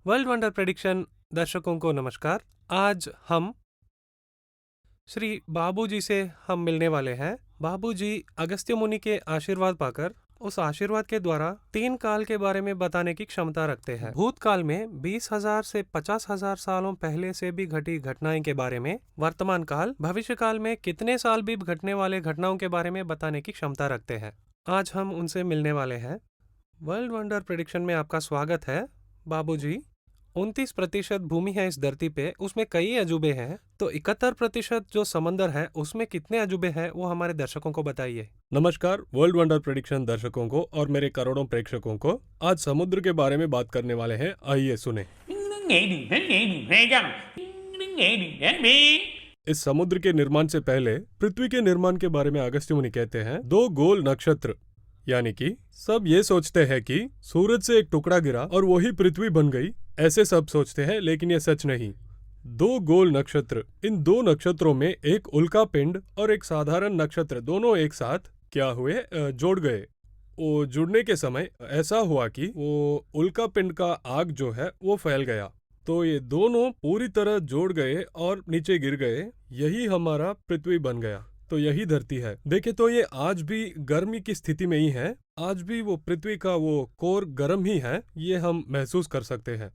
World wonder prediction दर्शकों को नमस्कार। आज हम श्री बाबूजी से हम मिलने वाले हैं। बाबूजी अगस्त्य मुनि के आशीर्वाद पाकर उस आशीर्वाद के द्वारा 3 काल के बारे में बताने की क्षमता रखते हैं। भूतकाल में 20,000 से 50,000 सालों पहले से भी घटी घटनाएं के बारे में, वर्तमान काल, भविष्य काल में कितने साल भी घटने वाले घटनाओं के बारे में बताने की क्षमता रखते हैं। आज हम उनसे मिलने वाले हैं। वर्ल्ड वंडर प्रेडिक्शन में आपका स्वागत है। बाबूजी, 29% भूमि है इस धरती पे, उसमें कई अजूबे हैं, तो 71% जो समंदर है उसमें कितने अजूबे हैं वो हमारे दर्शकों को बताइए। नमस्कार वर्ल्ड वंडर प्रेडिक्शन दर्शकों को और मेरे करोड़ों प्रेक्षकों को। आज समुद्र के बारे में बात करने वाले हैं, आइए सुने। इस समुद्र के निर्माण से पहले पृथ्वी के निर्माण के बारे में अगस्त्य मुनि कहते हैं, 2 गोल नक्षत्र, यानी कि सब ये सोचते हैं कि सूरज से एक टुकड़ा गिरा और वही पृथ्वी बन गई। ऐसे सब सोचते हैं, लेकिन ये सच नहीं। 2 गोल नक्षत्र, इन 2 नक्षत्रों में एक उल्का पिंड और एक साधारण नक्षत्र दोनों एक साथ क्या हुए, जुड़ गए। वो जुड़ने के समय ऐसा हुआ कि वो उल्का पिंड का आग जो है वो फैल गया, तो ये दोनों पूरी तरह जोड़ गए और नीचे गिर गए। यही हमारा पृथ्वी बन गया, तो यही धरती है। देखे तो ये आज भी गर्मी की स्थिति में ही है। आज भी वो पृथ्वी का वो कोर गर्म ही है, ये हम महसूस कर सकते हैं।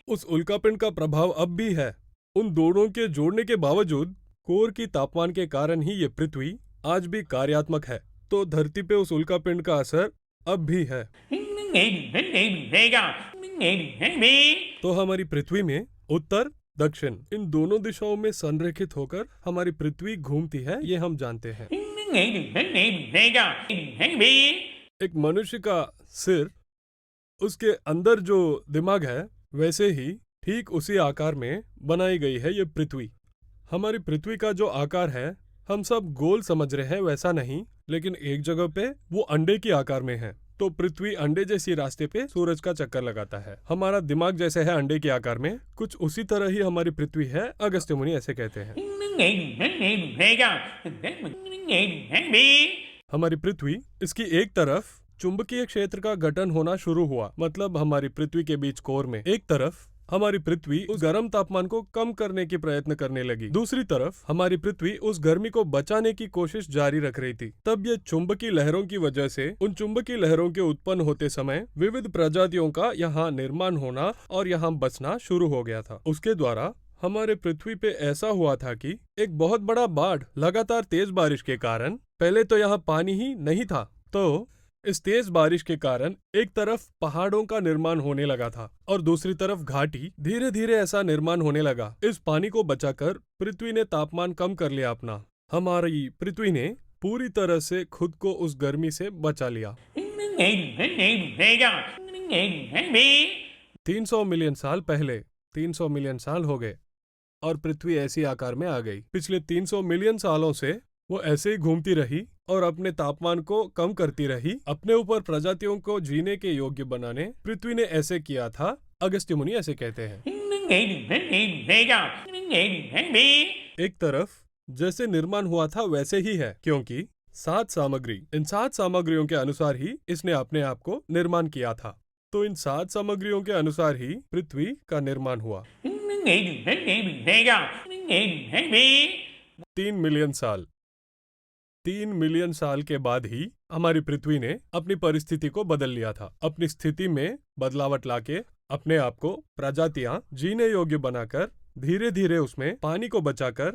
उस उल्कापिंड का प्रभाव अब भी है। उन दोनों के जोड़ने के बावजूद कोर की तापमान के कारण ही ये पृथ्वी आज भी कार्यात्मक है, तो धरती पे उस उल्कापिंड का असर अब भी है। तो हमारी पृथ्वी में उत्तर दक्षिण इन दोनों दिशाओं में संरेखित होकर हमारी पृथ्वी घूमती है, ये हम जानते हैं। एक मनुष्य का सिर, उसके अंदर जो दिमाग है, वैसे ही ठीक उसी आकार में बनाई गई है ये पृथ्वी। हमारी पृथ्वी का जो आकार है, हम सब गोल समझ रहे हैं, वैसा नहीं, लेकिन एक जगह पे वो अंडे के आकार में है। तो पृथ्वी अंडे जैसी रास्ते पे सूरज का चक्कर लगाता है। हमारा दिमाग जैसे है अंडे के आकार में, कुछ उसी तरह ही हमारी पृथ्वी है, अगस्त्य मुनि ऐसे कहते हैं। हमारी पृथ्वी, इसकी एक तरफ चुंबकीय क्षेत्र का गठन होना शुरू हुआ, मतलब हमारी पृथ्वी के बीच कोर में एक तरफ हमारी पृथ्वी उस गर्म तापमान को कम करने की प्रयत्न करने लगी, दूसरी तरफ हमारी पृथ्वी उस गर्मी को बचाने की कोशिश जारी रख रही थी। तब ये चुंबकीय लहरों की वजह से, उन चुंबकीय लहरों के उत्पन्न होते समय विविध प्रजातियों का यहाँ निर्माण होना और यहाँ बसना शुरू हो गया था। उसके द्वारा हमारे पृथ्वी पे ऐसा हुआ था कि एक बहुत बड़ा बाढ़, लगातार तेज बारिश के कारण, पहले तो यहाँ पानी ही नहीं था, तो इस तेज बारिश के कारण एक तरफ पहाड़ों का निर्माण होने लगा था और दूसरी तरफ घाटी। धीरे धीरे ऐसा निर्माण होने लगा। इस पानी को बचाकर पृथ्वी ने तापमान कम कर लिया अपना। हमारी पृथ्वी ने पूरी तरह से खुद को उस गर्मी से बचा लिया। 300 मिलियन साल पहले, 300 मिलियन साल हो गए और पृथ्वी ऐसी आकार में आ गई। पिछले 300 मिलियन सालों से वो ऐसे ही घूमती रही और अपने तापमान को कम करती रही, अपने ऊपर प्रजातियों को जीने के योग्य बनाने पृथ्वी ने ऐसे किया था, अगस्त्य मुनि ऐसे कहते हैं। एक तरफ जैसे निर्माण हुआ था वैसे ही है, क्योंकि 7 सामग्री, इन 7 सामग्रियों के अनुसार ही इसने अपने आप को निर्माण किया था। तो इन 7 सामग्रियों के अनुसार ही पृथ्वी का निर्माण हुआ। 3 मिलियन साल, 3 मिलियन साल के बाद ही हमारी पृथ्वी ने अपनी परिस्थिति को बदल लिया था। अपनी स्थिति में बदलावट लाके अपने आप को प्रजातियां जीने योग्य बनाकर, धीरे धीरे उसमें पानी को बचाकर,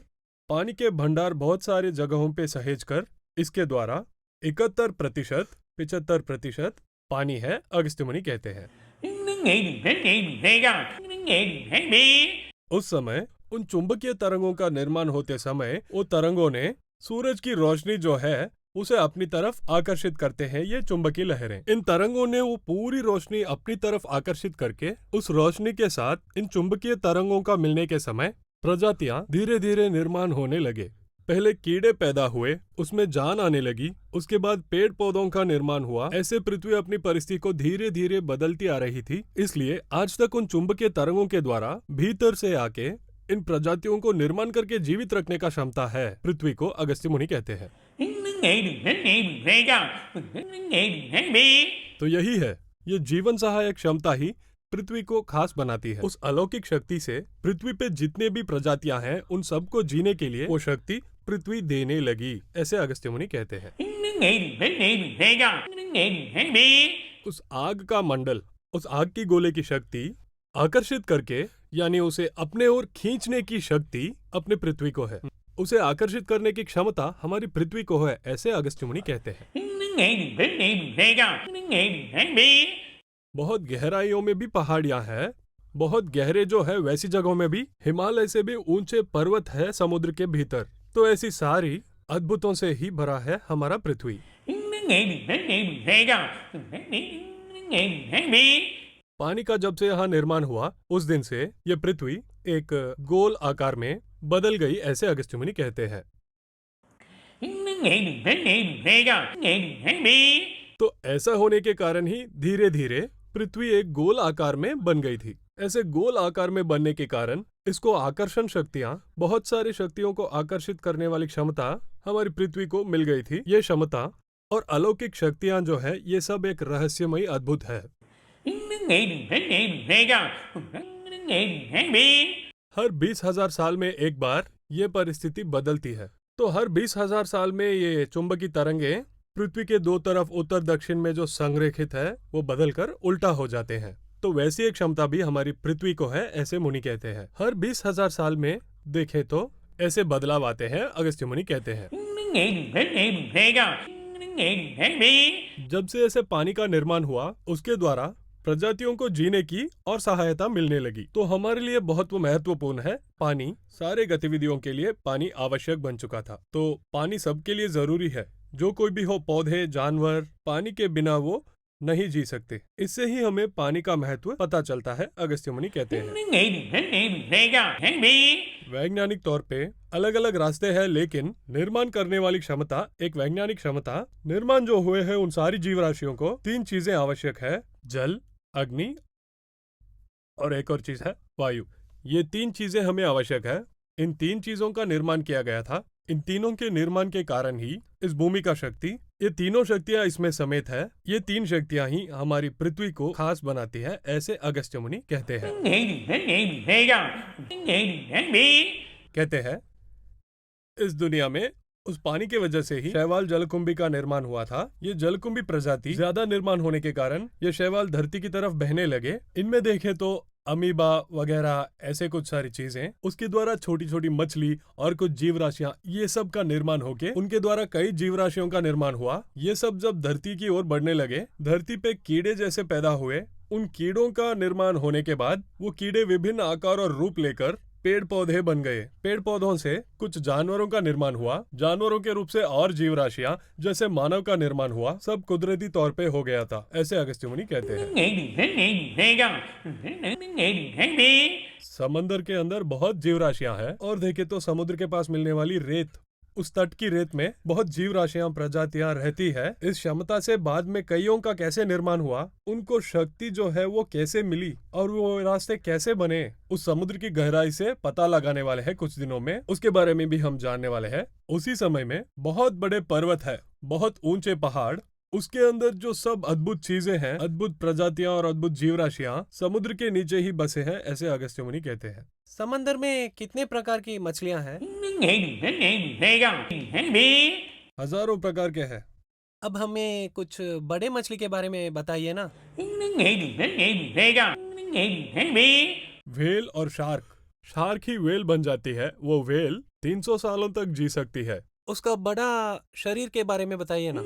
पानी के भंडार बहुत सारे जगहों पे सहेज कर, इसके द्वारा 71%, 75% पानी है, अगस्त्य मुनि कहते हैं। उस समय उन चुंबकीय तरंगों का निर्माण होते समय वो तरंगों ने सूरज की रोशनी जो है उसे अपनी तरफ आकर्षित करते हैं ये चुंबकीय लहरें। इन तरंगों ने वो पूरी रोशनी अपनी तरफ आकर्षित करके, उस रोशनी के साथ इन चुंबकीय तरंगों का मिलने के समय प्रजातियां धीरे धीरे निर्माण होने लगे। पहले कीड़े पैदा हुए, उसमें जान आने लगी, उसके बाद पेड़ पौधों का निर्माण हुआ। ऐसे पृथ्वी अपनी परिस्थिति को धीरे धीरे बदलती आ रही थी। इसलिए आज तक उन चुंबकीय तरंगों के द्वारा भीतर से आके इन प्रजातियों को निर्माण करके जीवित रखने का क्षमता है पृथ्वी को, अगस्त्य मुनि कहते हैं। तो यही है, ये जीवन सहायक क्षमता ही पृथ्वी को खास बनाती है। उस अलौकिक शक्ति से पृथ्वी पे जितने भी प्रजातियां हैं उन सबको जीने के लिए वो शक्ति पृथ्वी देने लगी, ऐसे अगस्त्य मुनि कहते हैं। उस आग का मंडल, उस आग की गोले की शक्ति आकर्षित करके यानी उसे अपने ओर खींचने की शक्ति अपने पृथ्वी को है। उसे आकर्षित करने की क्षमता हमारी पृथ्वी को है, ऐसे अगस्त्य मुनि कहते हैं। बहुत गहराइयों में भी पहाड़ियां हैं, बहुत गहरे जो है वैसी जगहों में भी हिमालय से भी ऊंचे पर्वत है समुद्र के भीतर। तो ऐसी सारी अद्भुतों से ही भरा है हमारा पृथ्वी। पानी का जब से यहाँ निर्माण हुआ उस दिन से ये पृथ्वी एक गोल आकार में बदल गई, ऐसे अगस्त्य मुनि कहते हैं। तो ऐसा होने के कारण ही धीरे धीरे पृथ्वी एक गोल आकार में बन गई थी। ऐसे गोल आकार में बनने के कारण इसको आकर्षण शक्तियां, बहुत सारी शक्तियों को आकर्षित करने वाली क्षमता हमारी पृथ्वी को मिल गई थी। ये क्षमता और अलौकिक शक्तियां जो है ये सब एक रहस्यमयी अद्भुत है। हर 20,000 साल में एक बार ये परिस्थिति बदलती है। तो हर 20,000 साल में ये चुंबकीय तरंगे पृथ्वी के दो तरफ उत्तर दक्षिण में जो संरेखित है वो बदलकर उल्टा हो जाते हैं। तो वैसी एक क्षमता भी हमारी पृथ्वी को है, ऐसे मुनि कहते हैं। हर 20,000 साल में देखें तो ऐसे बदलाव आते हैं, अगस्त्य मुनि कहते हैं। जब से ऐसे पानी का निर्माण हुआ उसके द्वारा प्रजातियों को जीने की और सहायता मिलने लगी। तो हमारे लिए बहुत महत्वपूर्ण है पानी। सारे गतिविधियों के लिए पानी आवश्यक बन चुका था। तो पानी सबके लिए जरूरी है, जो कोई भी हो, पौधे, जानवर, पानी के बिना वो नहीं जी सकते। इससे ही हमें पानी का महत्व पता चलता है, अगस्त्य मुनि कहते हैं। वैज्ञानिक तौर पे अलग अलग रास्ते हैं, लेकिन निर्माण करने वाली क्षमता, एक वैज्ञानिक क्षमता, निर्माण जो हुए हैं उन सारी जीव राशियों को 3 चीजें आवश्यक है, जल, अग्नि और एक और चीज है वायु। ये 3 चीजें हमें आवश्यक है। इन 3 चीजों का निर्माण किया गया था। इन तीनों के निर्माण के कारण ही इस भूमि का शक्ति, ये तीनों शक्तियां इसमें समेत है। ये 3 शक्तियां ही हमारी पृथ्वी को खास बनाती है, ऐसे अगस्त्य मुनि कहते हैं। कहते हैं इस दुनिया में उस पानी की वजह से ही शैवाल जलकुंभी का निर्माण हुआ था। ये जलकुंभी प्रजाति ज्यादा निर्माण होने के कारण ये शैवाल धरती की तरफ बहने लगे। इनमें देखें तो अमीबा वगैरह ऐसे कुछ सारी चीजें, उसके द्वारा छोटी छोटी मछली और कुछ जीव राशियां, ये सब का निर्माण होके उनके द्वारा कई जीव राशियों का निर्माण हुआ। ये सब जब धरती की ओर बढ़ने लगे, धरती पे कीड़े जैसे पैदा हुए। उन कीड़ों का निर्माण होने के बाद वो कीड़े विभिन्न आकार और रूप लेकर पेड़ पौधे बन गए। पेड़ पौधों से कुछ जानवरों का निर्माण हुआ। जानवरों के रूप से और जीव राशियां जैसे मानव का निर्माण हुआ। सब कुदरती तौर पे हो गया था, ऐसे अगस्त्य मुनि कहते हैं। समंदर के अंदर बहुत जीव राशियां हैं और देखे तो समुद्र के पास मिलने वाली रेत, उस तट की रेत में बहुत जीव राशियां, प्रजातियां रहती है। इस क्षमता से बाद में कईयों का कैसे निर्माण हुआ, उनको शक्ति जो है वो कैसे मिली और वो रास्ते कैसे बने, उस समुद्र की गहराई से पता लगाने वाले हैं कुछ दिनों में। उसके बारे में भी हम जानने वाले हैं। उसी समय में बहुत बड़े पर्वत है, बहुत ऊंचे पहाड़, उसके अंदर जो सब अद्भुत चीजें हैं, अद्भुत प्रजातियां और अद्भुत जीव राशियां समुद्र के नीचे ही बसे हैं, ऐसे अगस्त्य मुनि कहते हैं। समंदर में कितने प्रकार की मछलियां हैं? हजारों प्रकार के हैं। अब हमें कुछ बड़े मछली के बारे में बताइए ना। व्हेल और शार्क। शार्क ही व्हेल बन जाती है। वो व्हेल 300 सालों तक जी सकती है। उसका बड़ा शरीर के बारे में बताइए ना।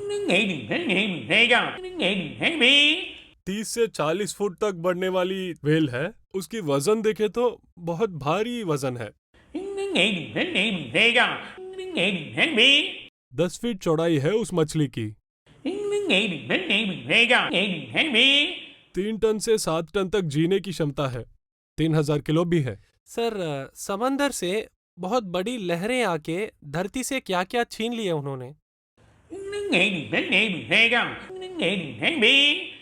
30 से 40 फुट तक बढ़ने वाली व्हेल है। उसकी वजन देखे तो बहुत भारी वजन है। 10 फीट चौड़ाई है उस मछली की। 3 टन से 7 टन तक जीने की क्षमता है। 3000 किलो भी है। सर, समंदर से बहुत बड़ी लहरें आके धरती से क्या क्या छीन लिए उन्होंने।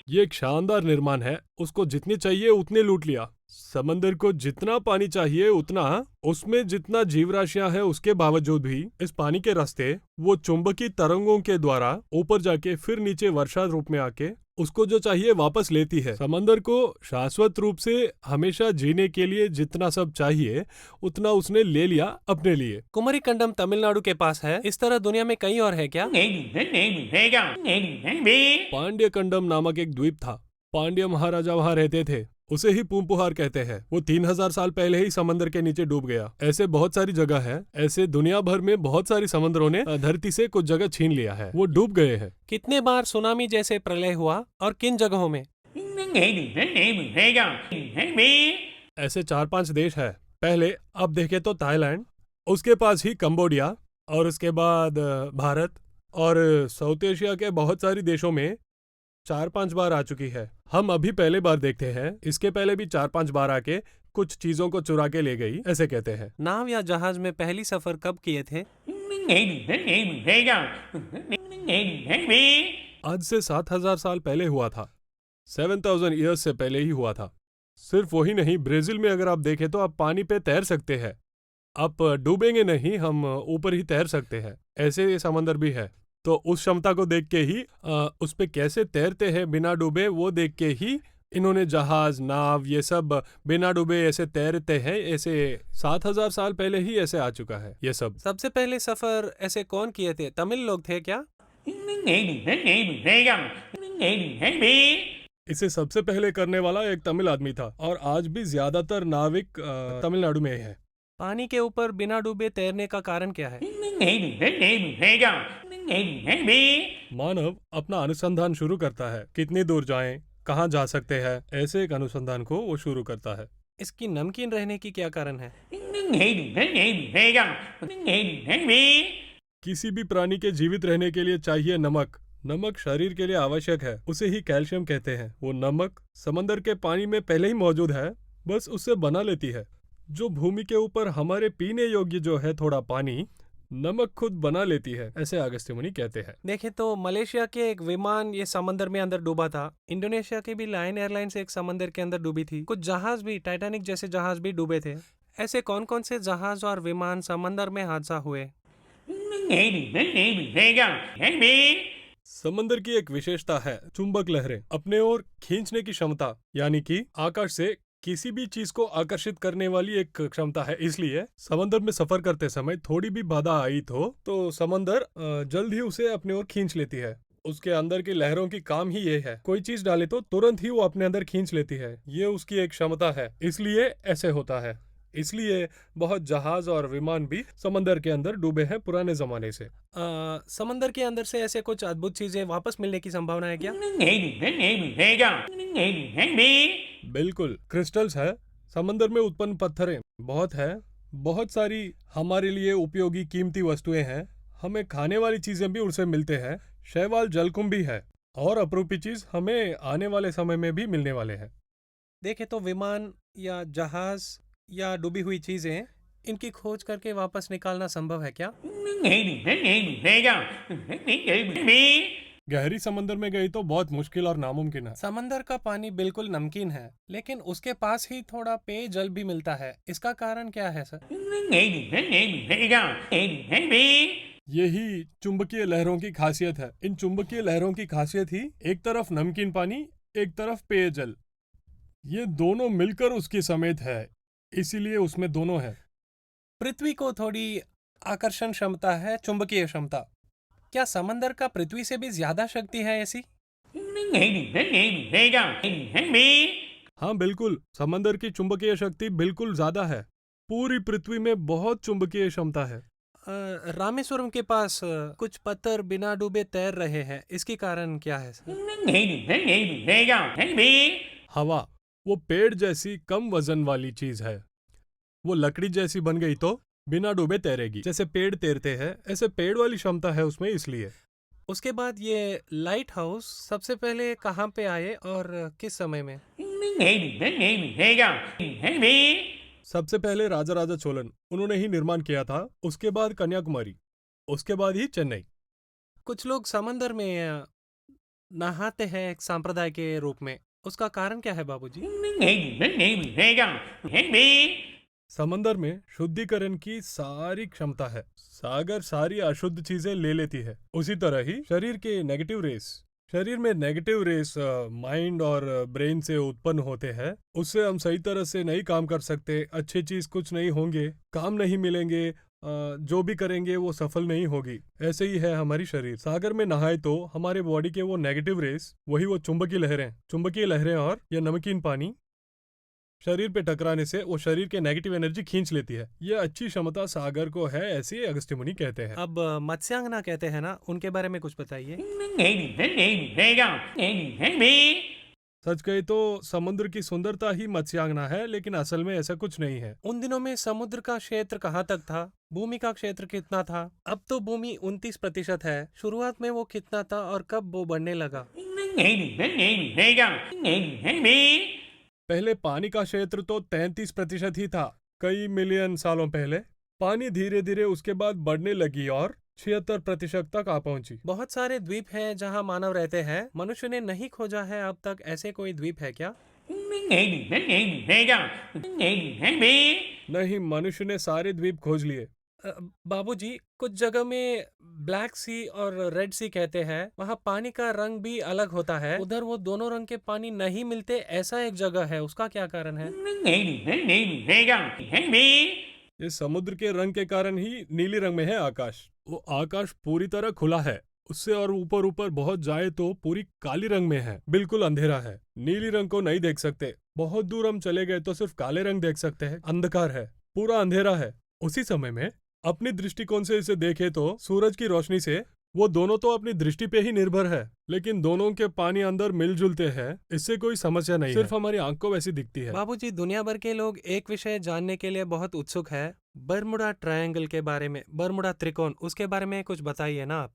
ये एक शानदार निर्माण है। उसको जितनी चाहिए उतने लूट लिया। समंदर को जितना पानी चाहिए उतना, उसमें जितना जीव राशियां हैं उसके बावजूद भी इस पानी के रास्ते वो चुंबकीय तरंगों के द्वारा ऊपर जाके फिर नीचे वर्षा रूप में आके उसको जो चाहिए वापस लेती है। समंदर को शाश्वत रूप से हमेशा जीने के लिए जितना सब चाहिए उतना उसने ले लिया अपने लिए। कुमरीकंडम तमिलनाडु के पास है, इस तरह दुनिया में कहीं और है क्या? पांड्य कंडम नामक एक द्वीप था। पांड्य महाराजा वहां रहते थे। उसे ही पूंपुहार कहते हैं। वो 3000 साल पहले ही समंदर के नीचे डूब गया। ऐसे बहुत सारी जगह है। ऐसे दुनिया भर में बहुत सारी समुद्रों ने धरती से कुछ जगह छीन लिया है। वो डूब गए हैं। कितने बार सुनामी जैसे प्रलय हुआ और किन जगहों में? ऐसे 4-5 देश है। पहले अब देखे तो थाईलैंड, उसके पास ही कंबोडिया, और उसके बाद भारत, और साउथ एशिया के बहुत सारी देशों में 4-5 बार आ चुकी है। हम अभी पहले बार देखते हैं। इसके पहले भी 4-5 बार आके कुछ चीजों को चुरा के ले गई, ऐसे कहते हैं। नाव या जहाज में पहली सफर कब किए थे? आज से 7000 साल पहले हुआ था। 7000 ईयर्स से पहले ही हुआ था। सिर्फ वही नहीं, ब्राजील में अगर आप देखें तो आप पानी पे तैर सकते हैं। आप डूबेंगे नहीं, हम ऊपर ही तैर सकते हैं। ऐसे ये समंदर भी है। तो उस क्षमता को देख के ही उस पे कैसे तैरते हैं बिना डूबे, वो देख के ही इन्होंने जहाज, नाव, ये सब बिना डूबे ऐसे तैरते हैं। ऐसे 7000 साल पहले ही ऐसे आ चुका है ये सब। सबसे पहले सफर ऐसे कौन किए थे? तमिल लोग थे क्या? इसे सबसे पहले करने वाला एक तमिल आदमी था, और आज भी ज्यादातर नाविक तमिलनाडु में है। पानी के ऊपर बिना डूबे तैरने का कारण क्या है? मानव अपना अनुसंधान शुरू करता है। कितनी दूर जाएं, कहाँ जा सकते हैं, ऐसे एक अनुसंधान को वो शुरू करता है। इसकी नमकीन रहने की क्या कारण है? किसी भी प्राणी के जीवित रहने के लिए चाहिए नमक। नमक शरीर के लिए आवश्यक है। उसे ही कैल्शियम कहते हैं। वो नमक समंदर के पानी में पहले ही मौजूद है, बस उससे बना लेती है। जो भूमि के ऊपर हमारे पीने योग्य जो है थोड़ा पानी, नमक खुद बना लेती है, ऐसे अगस्त्य मुनि कहते हैं। देखे तो मलेशिया के एक विमान ये समंदर में अंदर डूबा था। इंडोनेशिया की भी लायन एयरलाइंस एक समंदर के अंदर डूबी थी। कुछ जहाज भी, टाइटैनिक जैसे जहाज भी डूबे थे। ऐसे कौन कौन से जहाज और विमान समंदर में हादसा हुए? समंदर की एक विशेषता है चुंबक लहरें, अपने ओर खींचने की क्षमता, यानी कि आकाश से किसी भी चीज को आकर्षित करने वाली एक क्षमता है। इसलिए समंदर में सफर करते समय थोड़ी भी बाधा आई तो समंदर जल्द ही उसे अपने ओर खींच लेती है। उसके अंदर की लहरों की काम ही ये है। कोई चीज डाले तो तुरंत ही वो अपने अंदर खींच लेती है। ये उसकी एक क्षमता है, इसलिए ऐसे होता है। इसलिए बहुत जहाज और विमान भी समंदर के अंदर डूबे हैं पुराने जमाने से। समंदर के अंदर से ऐसे कुछ अद्भुत चीजें वापस मिलने की संभावना है क्या? बिल्कुल, क्रिस्टल्स है। समंदर में उत्पन्न पत्थरें बहुत है। बहुत सारी हमारे लिए उपयोगी कीमती वस्तुएं हैं। हमें खाने वाली चीजें भी उनसे मिलते हैं। शैवाल, जलकुंभ भी है, और अपरूपी चीज हमें आने वाले समय में भी मिलने वाले हैं। देखे तो विमान या जहाज या डूबी हुई चीजें, इनकी खोज करके वापस निकालना संभव है क्या? गहरी समंदर में गई तो बहुत मुश्किल और नामुमकिन है। समंदर का पानी बिल्कुल नमकीन है, लेकिन उसके पास ही थोड़ा पेय जल भी मिलता है। इसका कारण क्या है सर? यही चुंबकीय लहरों की खासियत है। इन चुंबकीय लहरों की खासियत ही एक तरफ नमकीन पानी, एक तरफ पेयजल, ये दोनों मिलकर उसकी समेत है। इसीलिए उसमें दोनों है। पृथ्वी को थोड़ी आकर्षण क्षमता है, चुंबकीय क्षमता। क्या समंदर का पृथ्वी से भी ज्यादा शक्ति है ऐसी? हाँ बिल्कुल, समंदर की चुंबकीय शक्ति बिल्कुल ज्यादा है। पूरी पृथ्वी में बहुत चुंबकीय क्षमता है। रामेश्वरम के पास कुछ पत्थर बिना डूबे तैर रहे हैं, इसकी कारण क्या है सर? हवा, वो पेड़ जैसी कम वजन वाली चीज है। वो लकड़ी जैसी बन गई तो बिना डूबे तैरेगी। जैसे पेड़ तैरते हैं, ऐसे पेड़ वाली क्षमता है उसमें, इसलिए। उसके बाद ये लाइट हाउस सबसे पहले कहाँ पे आए और किस समय में? सबसे पहले राजा राजा चोलन, उन्होंने ही निर्माण किया था। उसके बाद कन्याकुमारी, उसके बाद ही चेन्नई। कुछ लोग समंदर में नहाते हैं एक संप्रदाय के रूप में, उसका कारण क्या है बाबूजी? समंदर में शुद्धिकरण की सारी क्षमता है। सागर सारी अशुद्ध चीजें ले लेती है। उसी तरह ही शरीर के नेगेटिव रेस, शरीर में नेगेटिव रेस माइंड और ब्रेन से उत्पन्न होते हैं। उससे हम सही तरह से नहीं काम कर सकते, अच्छी चीज कुछ नहीं होंगे, काम नहीं मिलेंगे, जो भी करेंगे वो सफल नहीं होगी। ऐसे ही है हमारी शरीर। सागर में नहाए तो हमारे बॉडी के वो नेगेटिव रेस, वही वो चुंबकीय लहरें और ये नमकीन पानी शरीर पे टकराने से वो शरीर के नेगेटिव एनर्जी खींच लेती है। ये अच्छी क्षमता सागर को है, ऐसे अगस्त्य मुनि कहते हैं। अब मत्स्यांगना कहते हैं ना, उनके बारे में कुछ बताइए। सच कहे तो समुद्र की सुंदरता ही मत्स्यांगना है, लेकिन असल में ऐसा कुछ नहीं है। उन दिनों में समुद्र का क्षेत्र कहाँ तक था? भूमि का क्षेत्र कितना था? अब तो भूमि 29% है। शुरुआत में वो कितना था और कब वो बढ़ने लगा? पहले पानी का क्षेत्र तो 33% ही था। कई मिलियन सालों पहले पानी धीरे धीरे उसके बाद बढ़ने लगी और 76% तक आ पहुंची। बहुत सारे द्वीप हैं जहाँ मानव रहते हैं। मनुष्य ने नहीं खोजा है अब तक ऐसे कोई द्वीप है क्या? नहीं, मनुष्य ने सारे द्वीप खोज लिए। बाबूजी, कुछ जगह में ब्लैक सी और रेड सी कहते हैं, वहाँ पानी का रंग भी अलग होता है। उधर वो दोनों रंग के पानी नहीं मिलते, ऐसा एक जगह है, उसका क्या कारण है? ये समुद्र के रंग के कारण ही नीली रंग में है आकाश। वो आकाश पूरी तरह खुला है, उससे और ऊपर ऊपर बहुत जाए तो पूरी काली रंग में है, बिल्कुल अंधेरा है। नीली रंग को नहीं देख सकते। बहुत दूर हम चले गए तो सिर्फ काले रंग देख सकते हैं। अंधकार है, पूरा अंधेरा है। उसी समय में अपनी दृष्टिकोण से इसे देखे तो सूरज की रोशनी से वो दोनों तो अपनी दृष्टि पे ही निर्भर है, लेकिन दोनों के पानी अंदर मिलजुलते हैं, इससे कोई समस्या नहीं, सिर्फ हमारी आंख को वैसी दिखती है। बाबूजी, दुनिया भर के लोग एक विषय जानने के लिए बहुत उत्सुक है, बरमुडा ट्रायंगल के बारे में, बरमुडा त्रिकोण, उसके बारे में कुछ बताइए ना आप।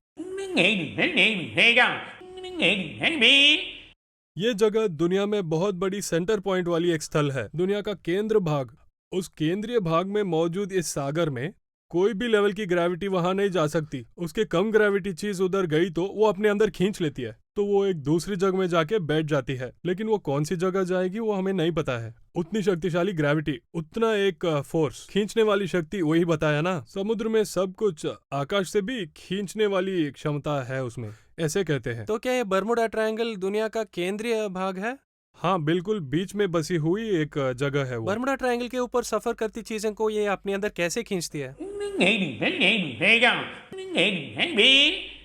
ये जगह दुनिया में बहुत बड़ी सेंटर पॉइंट वाली एक स्थल है। दुनिया का केंद्र भाग, उस केंद्रीय भाग में मौजूद इस सागर में कोई भी लेवल की ग्रेविटी वहां नहीं जा सकती। उसके कम ग्रेविटी चीज उधर गई तो वो अपने अंदर खींच लेती है, तो वो एक दूसरी जगह में जाके बैठ जाती है। लेकिन वो कौन सी जगह जाएगी वो हमें नहीं पता है। उतनी शक्तिशाली ग्रेविटी, उतना एक फोर्स, खींचने वाली शक्ति, वही बताया ना। समुद्र में सब कुछ आकाश से भी खींचने वाली क्षमता है उसमें, ऐसे कहते हैं। तो क्या ये बरमुडा ट्रायंगल दुनिया का केंद्रीय भाग है? हाँ बिल्कुल, बीच में बसी हुई एक जगह है वो। बरमुडा ट्रायंगल के ऊपर सफर करती चीजों को ये अपने अंदर कैसे खींचती है?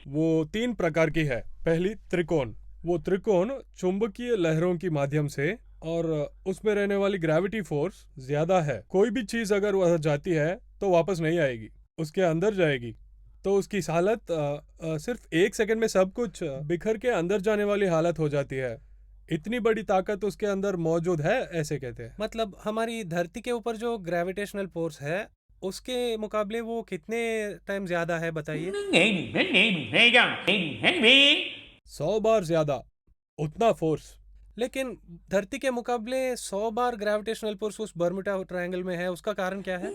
वो 3 प्रकार की है। पहली त्रिकोण, वो त्रिकोण चुंबकीय लहरों की माध्यम से और उसमें रहने वाली ग्रेविटी फोर्स ज्यादा है। कोई भी चीज अगर वह जाती है तो वापस नहीं आएगी, उसके अंदर जाएगी, तो उसकी हालत सिर्फ 1 सेकंड में सब कुछ बिखर के अंदर जाने वाली हालत हो जाती है। इतनी बड़ी ताकत उसके अंदर मौजूद है, ऐसे कहते हैं। मतलब हमारी धरती के ऊपर जो ग्रेविटेशनल फोर्स है उसके मुकाबले वो कितने टाइम ज्यादा है, बताइए। 100 बार ज्यादा, उतना फोर्स। लेकिन धरती के मुकाबले 100 बार ग्रेविटेशनल फोर्स उस बरमुडा ट्रायंगल में है, उसका कारण क्या है?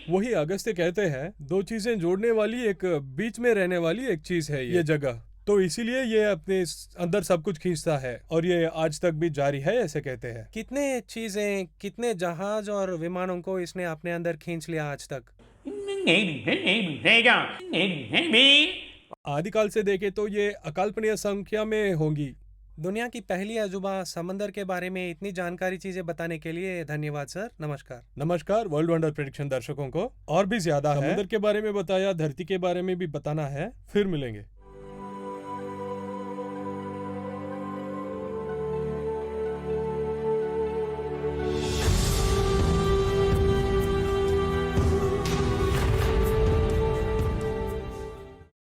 वही अगस्त्य कहते हैं, 2 चीजें जोड़ने वाली एक बीच में रहने वाली एक चीज है ये जगह, तो इसीलिए ये अपने अंदर सब कुछ खींचता है और ये आज तक भी जारी है, ऐसे कहते हैं। कितने चीजें, कितने जहाज और विमानों को इसने अपने अंदर खींच लिया आज तक? आदिकाल से देखे तो ये अकल्पनीय संख्या में होंगी। दुनिया की पहली अजूबा समंदर के बारे में इतनी जानकारी चीजें बताने के लिए धन्यवाद सर। नमस्कार। नमस्कार वर्ल्ड वंडर प्रेडिक्शन दर्शकों को और भी ज्यादा है, समुद्र के बारे में बताया, धरती के बारे में भी बताना है। फिर मिलेंगे।